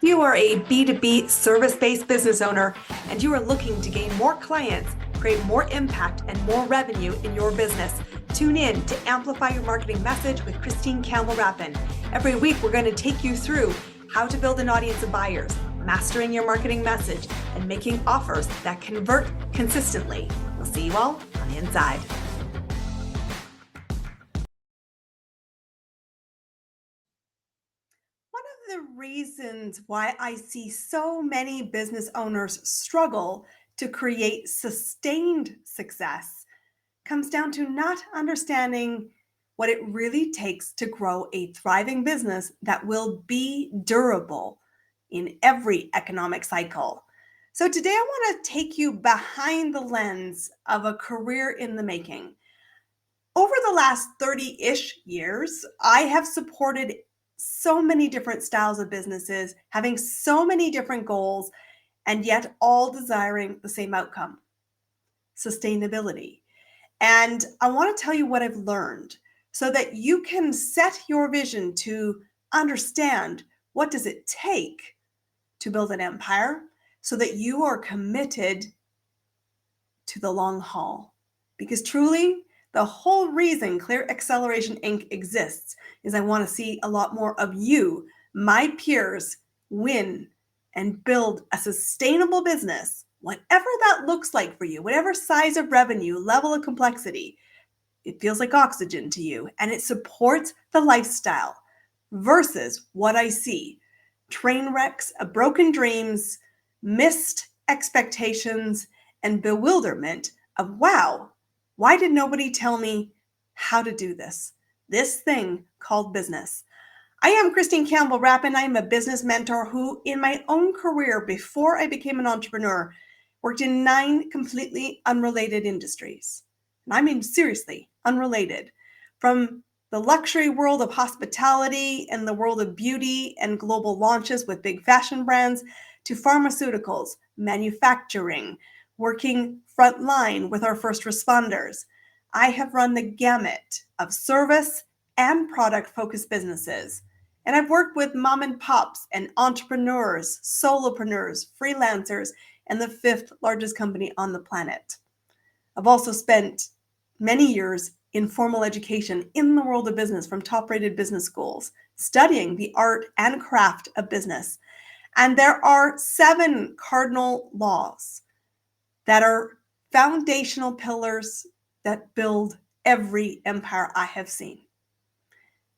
If you are a B2B service-based business owner and you are looking to gain more clients, create more impact and more revenue in your business, tune in to Amplify Your Marketing Message with Christine Campbell-Rappin. Every week, we're going to take you through how to build an audience of buyers, mastering your marketing message, and making offers that convert consistently. We'll see you all on the inside. One of the reasons why I see so many business owners struggle to create sustained success comes down to not understanding what it really takes to grow a thriving business that will be durable in every economic cycle. So today I want to take you behind the lens of a career in the making. Over the last 30-ish years, I have supported so many different styles of businesses, having so many different goals, and yet all desiring the same outcome: sustainability. And I want to tell you what I've learned so that you can set your vision to understand what does it take to build an empire so that you are committed to the long haul. Because truly, the whole reason Clear Acceleration Inc. exists is I want to see a lot more of you, my peers, win and build a sustainable business, whatever that looks like for you, whatever size of revenue, level of complexity. It feels like oxygen to you and it supports the lifestyle versus what I see: train wrecks of broken dreams, missed expectations, and bewilderment of, wow, why did nobody tell me how to do this? This thing called business. I am Christine Campbell-Rappin. I am a business mentor who, in my own career, before I became an entrepreneur, worked in 9 completely unrelated industries. And I mean, seriously, unrelated. From the luxury world of hospitality and the world of beauty and global launches with big fashion brands, to pharmaceuticals, manufacturing, working frontline with our first responders. I have run the gamut of service and product-focused businesses. And I've worked with mom and pops and entrepreneurs, solopreneurs, freelancers, and the 5th largest company on the planet. I've also spent many years in formal education in the world of business from top-rated business schools, studying the art and craft of business. And there are 7 cardinal laws that are foundational pillars that build every empire I have seen.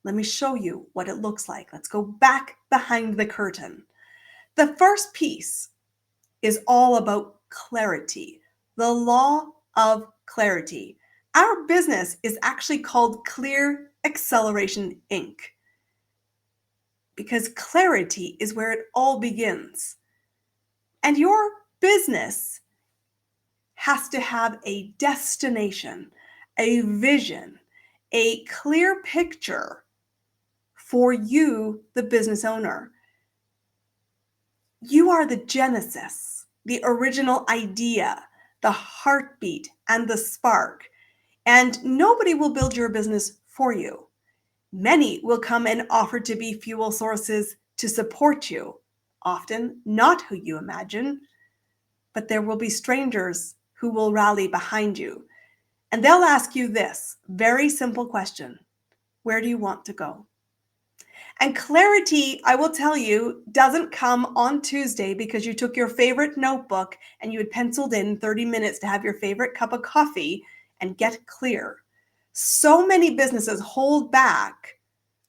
Let me show you what it looks like. Let's go back behind the curtain. The first piece is all about clarity, the law of clarity. Our business is actually called Clear Acceleration Inc. because clarity is where it all begins. And your business has to have a destination, a vision, a clear picture for you, the business owner. You are the genesis, the original idea, the heartbeat, and the spark. And nobody will build your business for you. Many will come and offer to be fuel sources to support you, often not who you imagine, but there will be strangers who will rally behind you. And they'll ask you this very simple question: where do you want to go? And clarity, I will tell you, doesn't come on Tuesday because you took your favorite notebook and you had penciled in 30 minutes to have your favorite cup of coffee and get clear. So many businesses hold back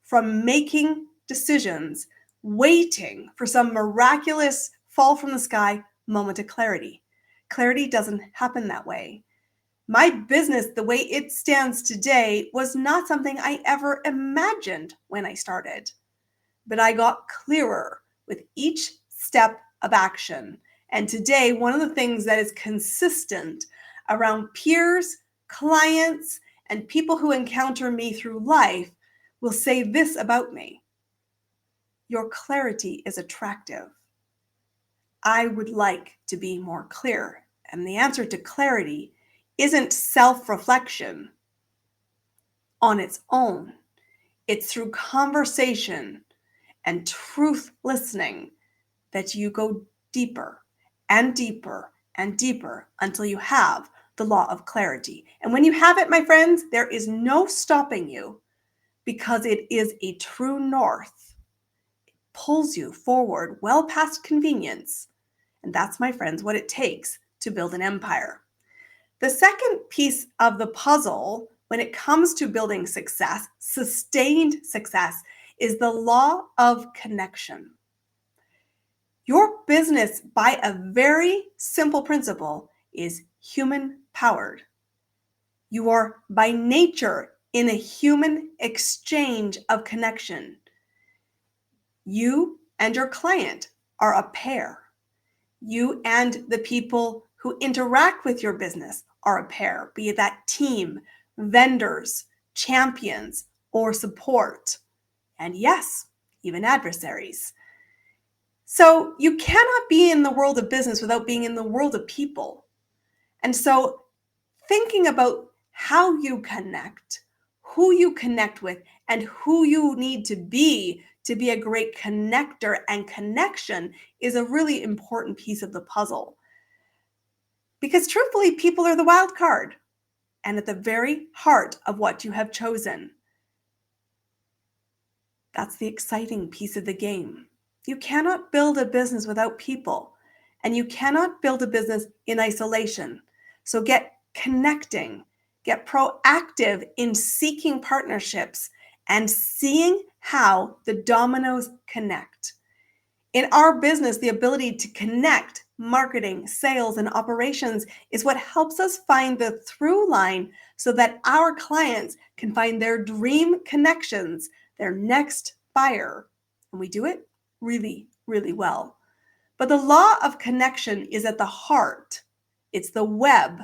from making decisions, waiting for some miraculous fall from the sky moment of clarity. Clarity doesn't happen that way. My business, the way it stands today, was not something I ever imagined when I started. But I got clearer with each step of action. And today, one of the things that is consistent around peers, clients, and people who encounter me through life will say this about me: your clarity is attractive. I would like to be more clear. And the answer to clarity isn't self-reflection on its own. It's through conversation and truth listening that you go deeper and deeper and deeper until you have the law of clarity. And when you have it, my friends, there is no stopping you because it is a true north. It pulls you forward well past convenience. And that's, my friends, what it takes to build an empire. The second piece of the puzzle when it comes to building success, sustained success, is the law of connection. Your business, by a very simple principle, is human powered. You are by nature in a human exchange of connection. You and your client are a pair. You and the people who interact with your business are a pair, be that team, vendors, champions, or support. And yes, even adversaries. So you cannot be in the world of business without being in the world of people. And so thinking about how you connect, who you connect with, and who you need to be a great connector and connection is a really important piece of the puzzle. Because truthfully, people are the wild card and at the very heart of what you have chosen. That's the exciting piece of the game. You cannot build a business without people, and you cannot build a business in isolation. So get connecting, get proactive in seeking partnerships and seeing how the dominoes connect. In our business, the ability to connect marketing, sales, and operations is what helps us find the through line so that our clients can find their dream connections, their next buyer. And we do it really, really well. But the law of connection is at the heart. It's the web.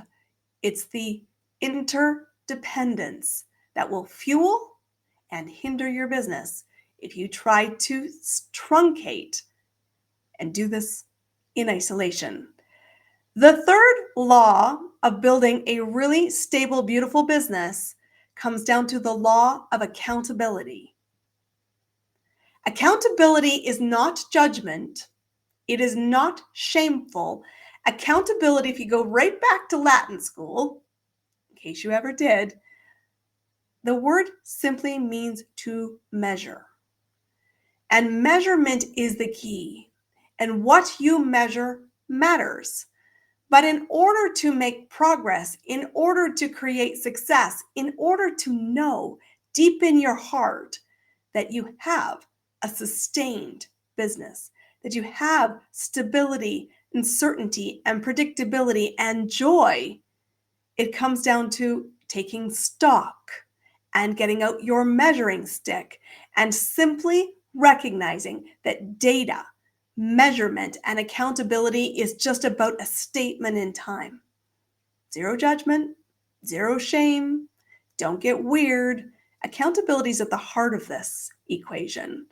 It's the interdependence that will fuel and hinder your business if you try to truncate and do this in isolation. The third law of building a really stable, beautiful business comes down to the law of accountability. Accountability is not judgment. It is not shameful. Accountability, if you go right back to Latin school, in case you ever did, the word simply means to measure. And measurement is the key. And what you measure matters. But in order to make progress, in order to create success, in order to know deep in your heart that you have a sustained business, that you have stability and certainty and predictability and joy, it comes down to taking stock and getting out your measuring stick and simply recognizing that data, measurement, and accountability is just about a statement in time. Zero judgment, zero shame, don't get weird. Accountability is at the heart of this equation.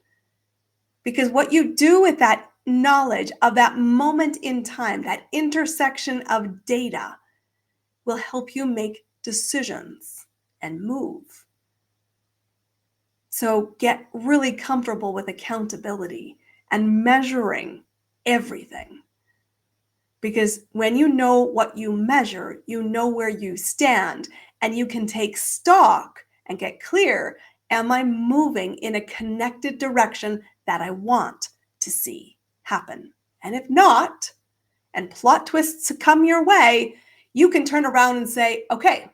Because what you do with that knowledge of that moment in time, that intersection of data, will help you make decisions and move. So get really comfortable with accountability and measuring everything. Because when you know what you measure, you know where you stand, and you can take stock and get clear. Am I moving in a connected direction that I want to see happen? And if not, and plot twists come your way, you can turn around and say, okay,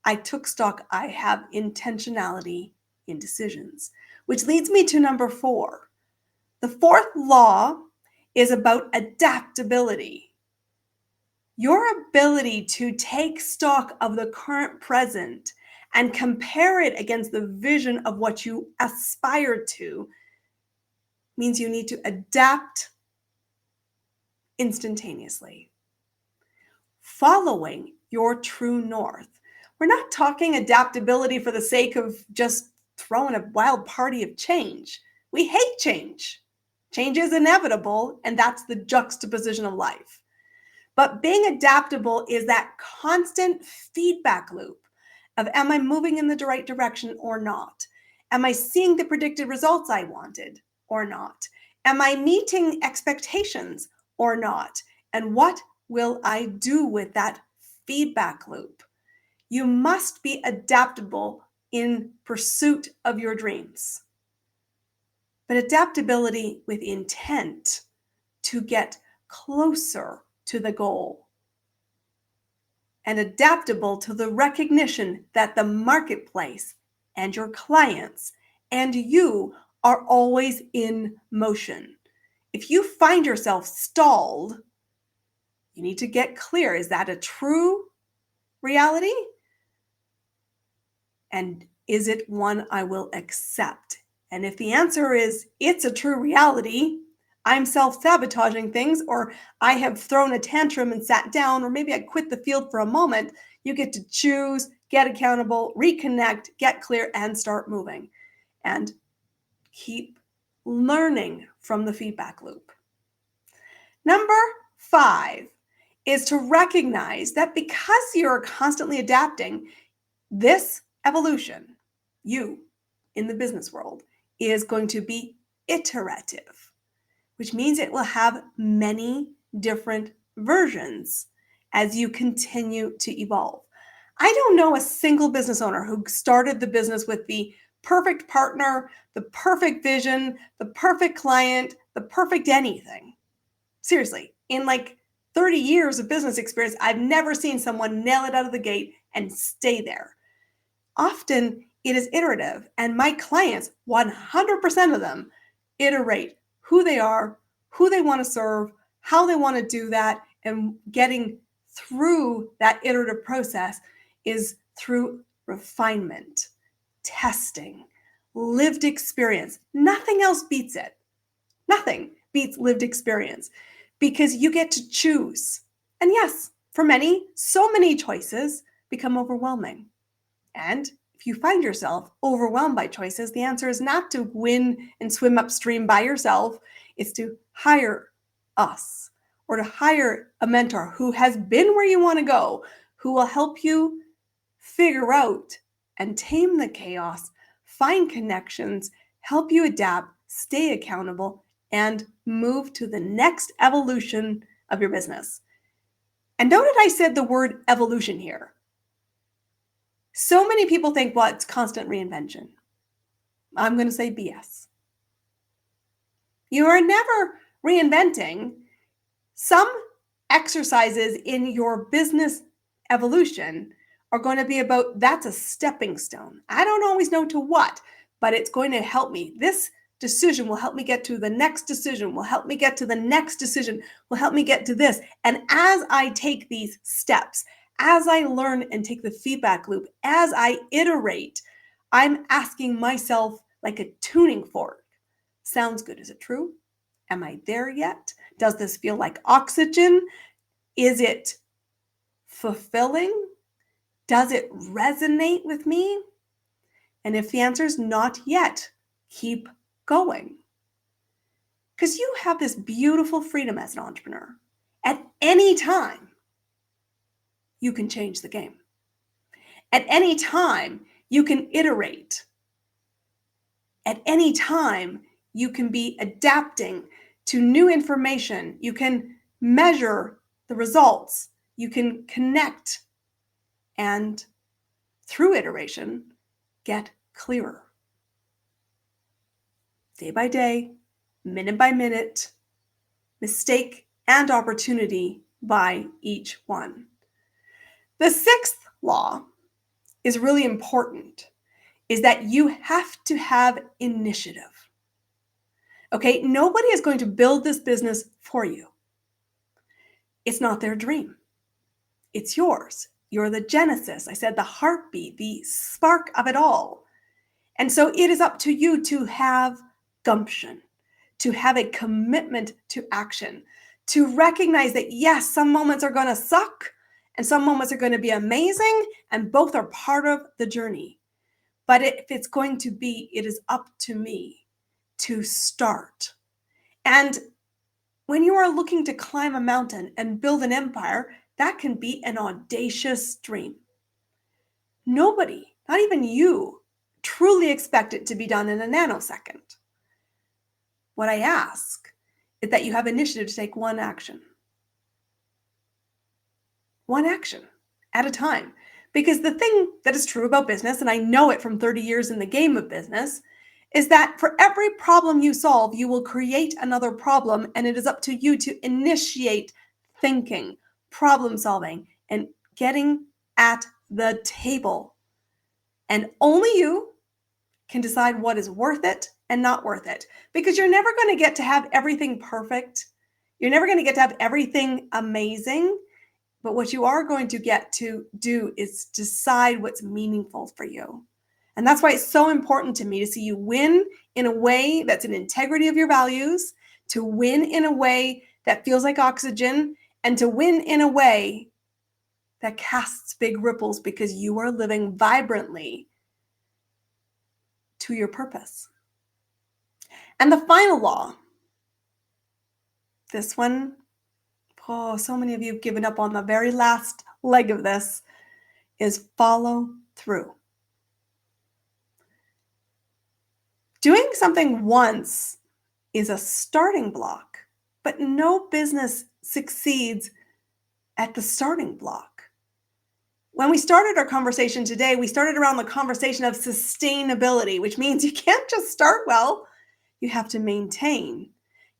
I took stock. I have intentionality in decisions, which leads me to number 4. The fourth law is about adaptability. Your ability to take stock of the current present and compare it against the vision of what you aspire to means you need to adapt instantaneously, following your true north. We're not talking adaptability for the sake of just throwing a wild party of change. We hate change. Change is inevitable, and that's the juxtaposition of life. But being adaptable is that constant feedback loop of, am I moving in the right direction or not? Am I seeing the predicted results I wanted or not? Am I meeting expectations or not? And what will I do with that feedback loop? You must be adaptable in pursuit of your dreams, but adaptability with intent to get closer to the goal, and adaptable to the recognition that the marketplace and your clients and you are always in motion. If you find yourself stalled, you need to get clear. Is that a true reality? And is it one I will accept? And if the answer is it's a true reality, I'm self-sabotaging things, or I have thrown a tantrum and sat down, or maybe I quit the field for a moment, you get to choose, get accountable, reconnect, get clear, and start moving. And keep learning from the feedback loop. Number 5 is to recognize that because you're constantly adapting, this evolution, you in the business world, is going to be iterative, which means it will have many different versions as you continue to evolve. I don't know a single business owner who started the business with the perfect partner, the perfect vision, the perfect client, the perfect anything. Seriously, in like 30 years of business experience, I've never seen someone nail it out of the gate and stay there. Often it is iterative, and my clients, 100% of them, iterate who they are, who they want to serve, how they want to do that, and getting through that iterative process is through refinement, testing, lived experience. Nothing else beats it. Nothing beats lived experience because you get to choose. And yes, for many, so many choices become overwhelming. And if you find yourself overwhelmed by choices, the answer is not to win and swim upstream by yourself. It's to hire us or to hire a mentor who has been where you want to go, who will help you figure out and tame the chaos, find connections, help you adapt, stay accountable, and move to the next evolution of your business. And note I said the word evolution here. So many people think, well, it's constant reinvention. I'm going to say BS. You are never reinventing. Some exercises in your business evolution are going to be about that's a stepping stone. I don't always know to what, but it's going to help me. This decision will help me get to the next decision, will help me get to the next decision, will help me get to this. And as I take these steps, as I learn and take the feedback loop, as I iterate, I'm asking myself like a tuning fork. Sounds good. Is it true? Am I there yet? Does this feel like oxygen? Is it fulfilling? Does it resonate with me? And if the answer is not yet, keep going. Because you have this beautiful freedom as an entrepreneur. At any time, you can change the game. At any time, you can iterate. At any time, you can be adapting to new information. You can measure the results. You can connect and, through iteration, get clearer. Day by day, minute by minute, mistake and opportunity by each one. The 6th law is really important, is that you have to have initiative. Okay, nobody is going to build this business for you. It's not their dream. It's yours. You're the genesis. I said the heartbeat, the spark of it all. And so it is up to you to have gumption, to have a commitment to action, to recognize that yes, some moments are going to suck and some moments are going to be amazing, and both are part of the journey. But if it's going to be, it is up to me to start. And when you are looking to climb a mountain and build an empire, that can be an audacious dream. Nobody, not even you, truly expect it to be done in a nanosecond. What I ask is that you have initiative to take one action at a time. Because the thing that is true about business, and I know it from 30 years in the game of business, is that for every problem you solve, you will create another problem, and it is up to you to initiate thinking, problem solving, and getting at the table. And only you can decide what is worth it and not worth it, because you're never going to get to have everything perfect. You're never going to get to have everything amazing. But what you are going to get to do is decide what's meaningful for you. And that's why it's so important to me to see you win in a way that's in integrity of your values, to win in a way that feels like oxygen, and to win in a way that casts big ripples because you are living vibrantly to your purpose. And the final law, this one, oh, so many of you have given up on the very last leg of this, is follow through. Doing something once is a starting block, but no business succeeds at the starting block. When we started our conversation today, we started around the conversation of sustainability, which means you can't just start well, you have to maintain,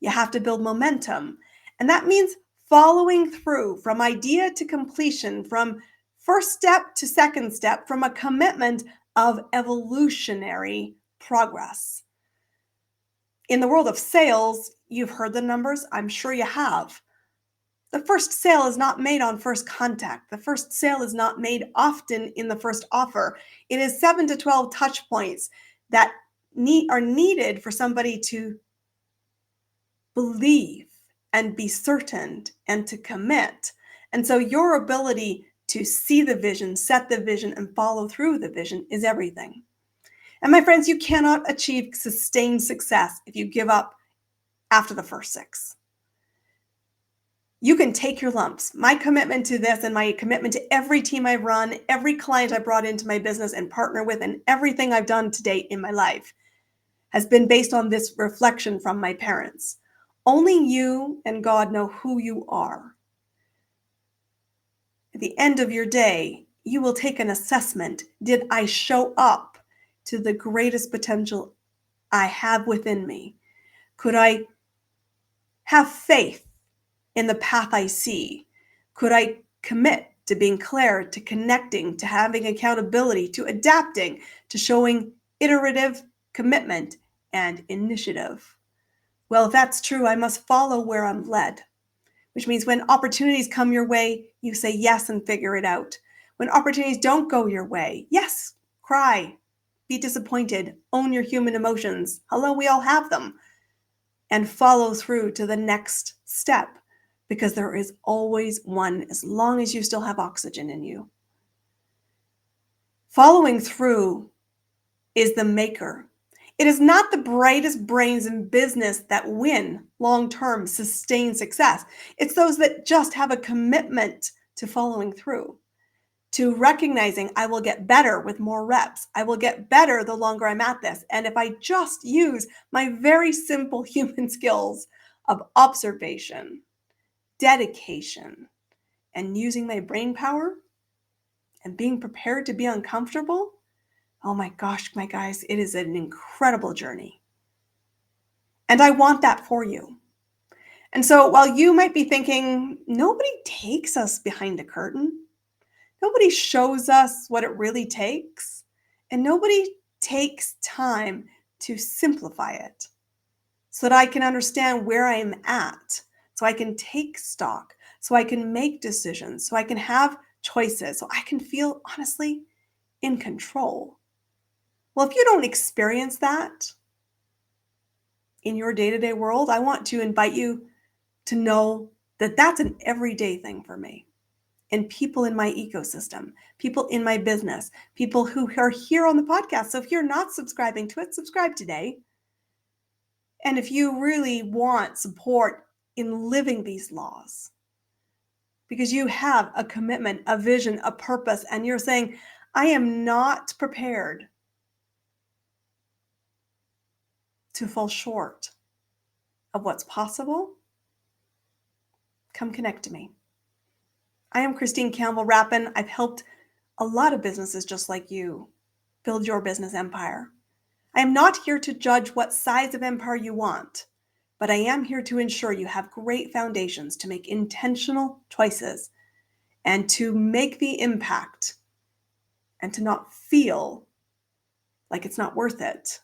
you have to build momentum. And that means following through from idea to completion, from first step to second step, from a commitment of evolutionary progress. In the world of sales, you've heard the numbers. I'm sure you have. The first sale is not made on first contact. The first sale is not made often in the first offer. It is 7 to 12 touch points that are needed for somebody to believe and be certain and to commit. And so your ability to see the vision, set the vision, and follow through the vision is everything. And my friends, you cannot achieve sustained success if you give up after the first 6. You can take your lumps. My commitment to this and my commitment to every team I've run, every client I brought into my business and partner with, and everything I've done to date in my life has been based on this reflection from my parents. Only you and God know who you are. At the end of your day, you will take an assessment. Did I show up to the greatest potential I have within me? Could I have faith in the path I see? Could I commit to being clear, to connecting, to having accountability, to adapting, to showing iterative commitment and initiative? Well, if that's true, I must follow where I'm led, which means when opportunities come your way, you say yes and figure it out. When opportunities don't go your way, yes, cry, be disappointed, own your human emotions. Hello, we all have them. And follow through to the next step, because there is always one as long as you still have oxygen in you. Following through is the maker. It is not the brightest brains in business that win long-term sustained success. It's those that just have a commitment to following through, to recognizing I will get better with more reps. I will get better the longer I'm at this. And if I just use my very simple human skills of observation, dedication, and using my brain power and being prepared to be uncomfortable, oh my gosh, my guys, it is an incredible journey. And I want that for you. And so while you might be thinking, nobody takes us behind the curtain, nobody shows us what it really takes, and nobody takes time to simplify it so that I can understand where I'm at, so I can take stock, so I can make decisions, so I can have choices, so I can feel, honestly, in control. Well, if you don't experience that in your day-to-day world, I want to invite you to know that that's an everyday thing for me. And people in my ecosystem, people in my business, people who are here on the podcast. So if you're not subscribing to it, subscribe today. And if you really want support in living these laws, because you have a commitment, a vision, a purpose, and you're saying, I am not prepared to fall short. of what's possible, come connect to me. I am Christine Campbell-Rapin. I've helped a lot of businesses just like you build your business empire. I am not here to judge what size of empire you want, but I am here to ensure you have great foundations to make intentional choices and to make the impact and to not feel like it's not worth it,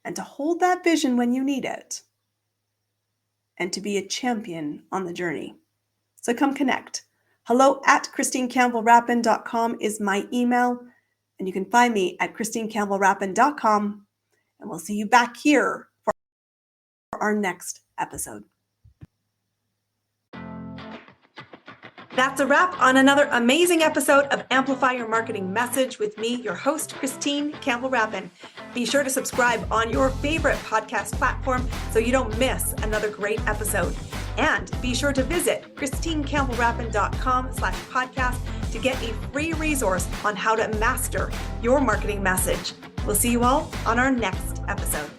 and to hold that vision when you need it, and to be a champion on the journey. So come connect. hello@christinecampbellrapin.com is my email, and you can find me at christinecampbellrapin.com, and we'll see you back here for our next episode. That's a wrap on another amazing episode of Amplify Your Marketing Message with me, your host, Christine Campbell-Rapin. Be sure to subscribe on your favorite podcast platform so you don't miss another great episode. And be sure to visit christinecampbellrapin.com/podcast to get a free resource on how to master your marketing message. We'll see you all on our next episode.